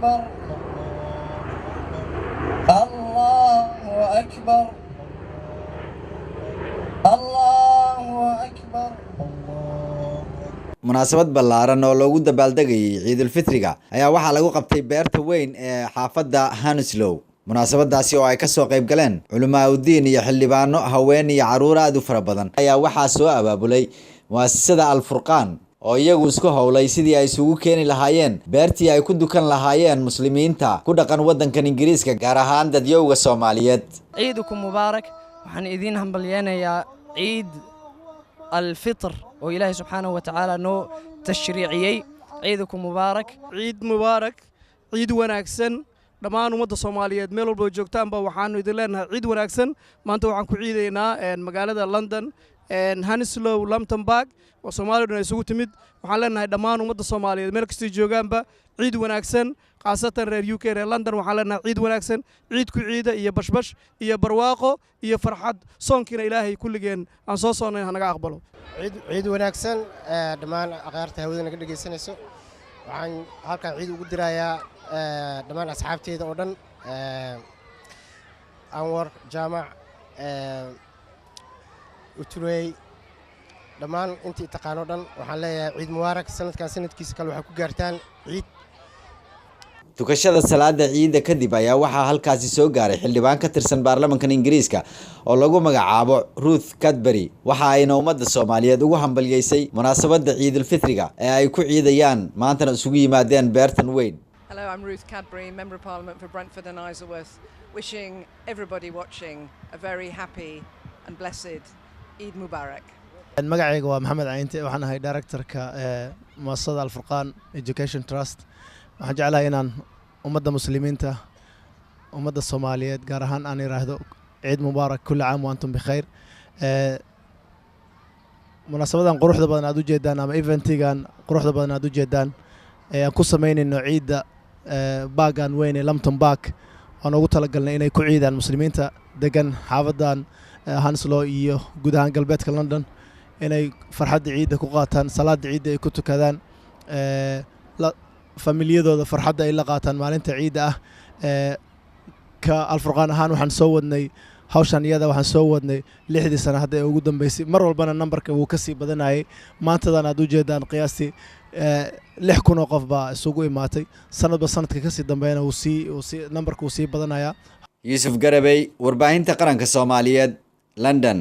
أكبر الله أكبر الله أكبر. munaasabad ballaaran oo loogu dabaaldegayay Ciidul Fitriga ayaa waxaa lagu qabtay beerta weyn ee xaafadda Hounslow. munaasabadaasi oo ay ka soo qayb galeen culimaadudiin iyo xildhibaano haween iyo caruur aad u fara badan ayaa waxaa soo abaabulay muassasada Al Furqaan oo iyagu isku howlay sidii ay isugu keeni lahaayeen beertii ay ku dukan lahaayeen muslimiinta ku dhaqan wadankan Ingiriiska gaar ahaan dadyowga Soomaaliyeed. ciidukum mubaarak. waxaan idin hambalyeeynaa ciid الفطر وإلهي سبحانه وتعالى نو تشريعي. عيدكم مبارك. عيد مبارك. عيد وناكسن dhammaan ummadda Soomaaliyeed meel walba joogtaan ba waxaanu idin leenahay ciid wanaagsan. maanta waxaan ku ciideynaa magaalada London Hounslow Lambton Park oo Soomaalidu isugu timid. waxaan leenahay dhammaan ummadda Soomaaliyeed meel kasta joogaanba ciid wanaagsan. qaasatan reer UK reer London waxaan leenahay ciid wanaagsan. ciid ku ciida iyo bashbash iyo barwaaqo iyo farxad. soonkiina Ilaahay kulligeen aan soo soonay hanaga aqbalo. ciid wanaagsan dhammaan aqaarta hawada naga dhageysanayso. waxaan halkan ciid ugu dirayaa dhammaan asxaabteeda oo dhan Anwar Jaamac Uturey dhammaan intii taqaano dhan waxaan leeyahay ciid mubaarak. sanadkan sanadkiisa kale waxaa ku gaartaan ciid. tukashada salaada ciida kadib ayaa waxaa halkaasi soo gaaray xildhibaan ka tirsan baarlamaanka Ingiriiska oo lagu magacaabo Ruth Cadbury waxa ayna ummadda Soomaaliyeed ugu hambalyeysay munaasabada Ciidul Fitriga ee ay ku ciidayaan maantana isugu yimaadeen beertan weyn. Hello, I'm Ruth Cadbury, Member of Parliament for Brentford and Isleworth, wishing everybody watching a very happy and blessed Eid Mubarak. magacayga waa Maxamed Caynte waxaan ahay directorka muassasada Al Furqaan Education Trust. waxaan jeclahay inaan ummadda muslimiinta ummadda Soomaaliyeed gaar ahaan aan iraahdo ciid mubaarak kulli caam wa antum bikhair. munaasabadan quruxda badan aad u jeedaan ama eventigan quruxda badan aad u jeedaan aan ku sameynayno ciida baagan weyn ee Lambton Park oo ugu talagalnay inay ku ciidaan muslimiinta degan xaafadan Hounslow iyo guud ahaan galbeedka London inay farxadda ciida ku qaataan salaada ciida ay ku tukadaan familiyadooda farxadda ay la qaataan maalinta ciida ah. ka Al Furqaan ahaan waxaan soo wadnay hawshan iyada waxaan soo wadnay 6 sano hadda ugu dambeysay mar walbana numberka wuu ka sii badanayay. maantadan aad u jeedaan qiyaastii 6,000 oo qof baa isugu imaatay. sanadba sanadka ka sii dambeeyana uu sii numberku sii badanaya. Yusuf Garabay, warbaahinta qaranka Soomaaliyeed, London.